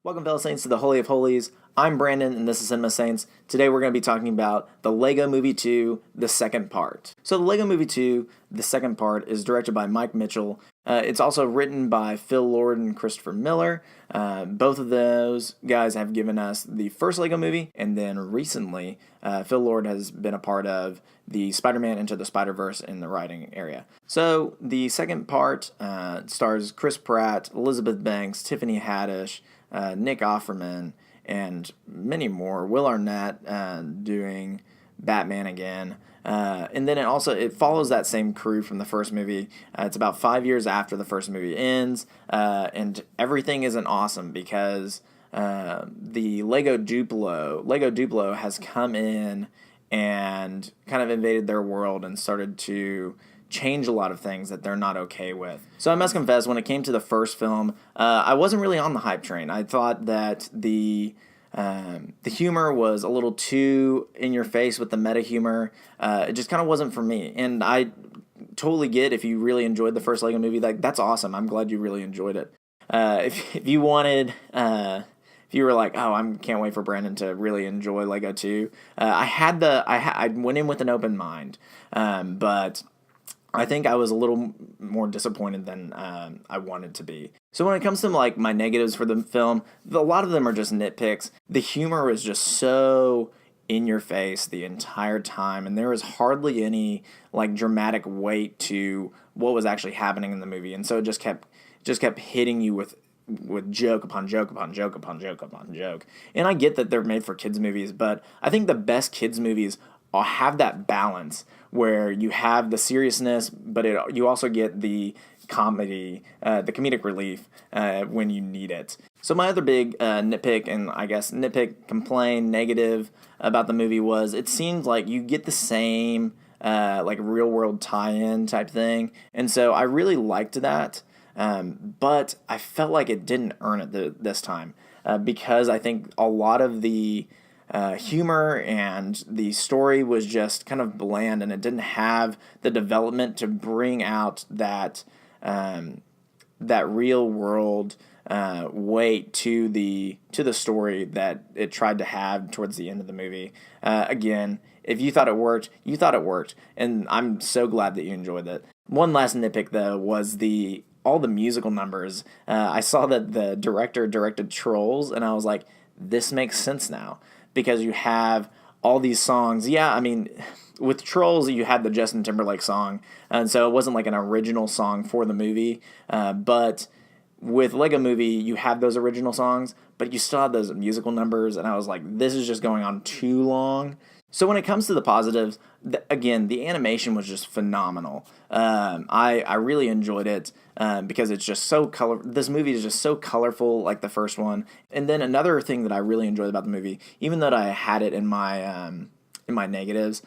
Welcome, fellow Saints, to the Holy of Holies. I'm Brandon, and this is Cinema Saints. Today we're going to be talking about the Lego Movie 2, the second part. So the Lego Movie 2, the second part, is directed by Mike Mitchell. It's also written by Phil Lord and Christopher Miller. Both of those guys have given us the first Lego Movie, and then recently, Phil Lord has been a part of the Spider-Man Into the Spider-Verse in the writing area. So the second part stars Chris Pratt, Elizabeth Banks, Tiffany Haddish, Nick Offerman, and many more. Will Arnett doing Batman again. And then it follows that same crew from the first movie. It's about 5 years after the first movie ends, and everything isn't awesome because the Lego Duplo has come in and kind of invaded their world and started to change a lot of things that they're not okay with. So I must confess, when it came to the first film, I wasn't really on the hype train. I thought that the humor was a little too in your face with the meta humor. It just kind of wasn't for me. And I totally get if you really enjoyed the first Lego movie, that's awesome. I'm glad you really enjoyed it. If you wanted, if you were like, oh, I can't wait for Brandon to really enjoy Lego 2, I went in with an open mind, but I think I was a little more disappointed than I wanted to be. So when it comes to my negatives for the film, a lot of them are just nitpicks. The humor is just so in your face the entire time, and there was hardly any dramatic weight to what was actually happening in the movie, and so it just kept hitting you with joke upon joke upon joke upon joke upon joke. And I get that they're made for kids movies, but I think the best kids movies have that balance where you have the seriousness, but you also get the comedy, the comedic relief when you need it. So my other big nitpick, and I guess complain, negative about the movie was it seemed like you get the same real world tie-in type thing, and so I really liked that, but I felt like it didn't earn it this time because I think a lot of the humor and the story was just kind of bland, and it didn't have the development to bring out that real world weight to the story that it tried to have towards the end of the movie. Again, if you thought it worked, you thought it worked, and I'm so glad that you enjoyed it. One last nitpick though was all the musical numbers. I saw that the director directed Trolls, and I was like, this makes sense now. Because you have all these songs. Yeah, I mean, with Trolls, you had the Justin Timberlake song, and so it wasn't like an original song for the movie. But with Lego Movie, you have those original songs, but you still have those musical numbers, and I was like, this is just going on too long. So when it comes to the positives, again, the animation was just phenomenal. I really enjoyed it because it's just so this movie is just so colorful, like the first one. And then another thing that I really enjoyed about the movie, even though I had it in my negatives,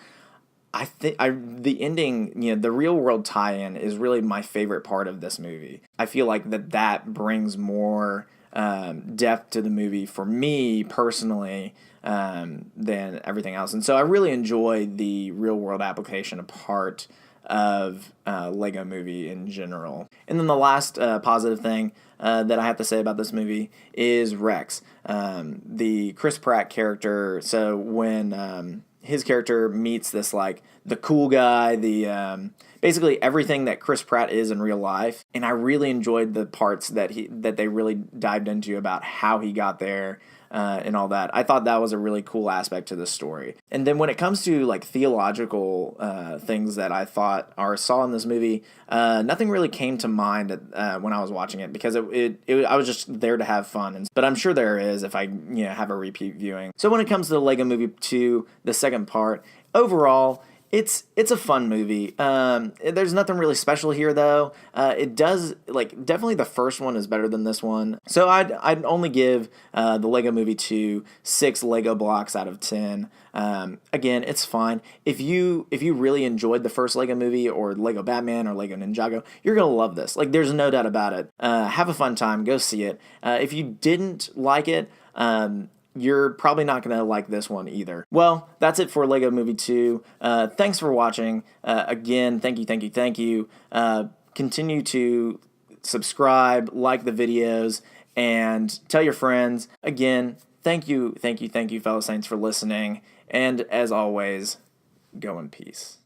I think the ending, the real world tie-in is really my favorite part of this movie. I feel like that brings more depth to the movie for me personally than everything else. And so I really enjoy the real world application part of Lego Movie in general. And then the last positive thing that I have to say about this movie is Rex, the Chris Pratt character. So when his character meets this the cool guy, basically everything that Chris Pratt is in real life, and I really enjoyed the parts that they really dived into about how he got there and all that. I thought that was a really cool aspect to the story. And then when it comes to theological things that I thought or saw in this movie, nothing really came to mind when I was watching it because I was just there to have fun. But I'm sure there is if I have a repeat viewing. So when it comes to the Lego Movie 2, the second part, overall, it's a fun movie. There's nothing really special here though. It does definitely the first one is better than this one. So I'd only give the Lego Movie 2 6 Lego blocks out of 10. Again, it's fine. If you really enjoyed the first Lego Movie or Lego Batman or Lego Ninjago, you're gonna love this. There's no doubt about it. Have a fun time. Go see it. If you didn't like it, you're probably not going to like this one either. Well, that's it for Lego Movie 2. Thanks for watching. Again, thank you. Continue to subscribe, like the videos, and tell your friends. Again, thank you, fellow saints, for listening. And as always, go in peace.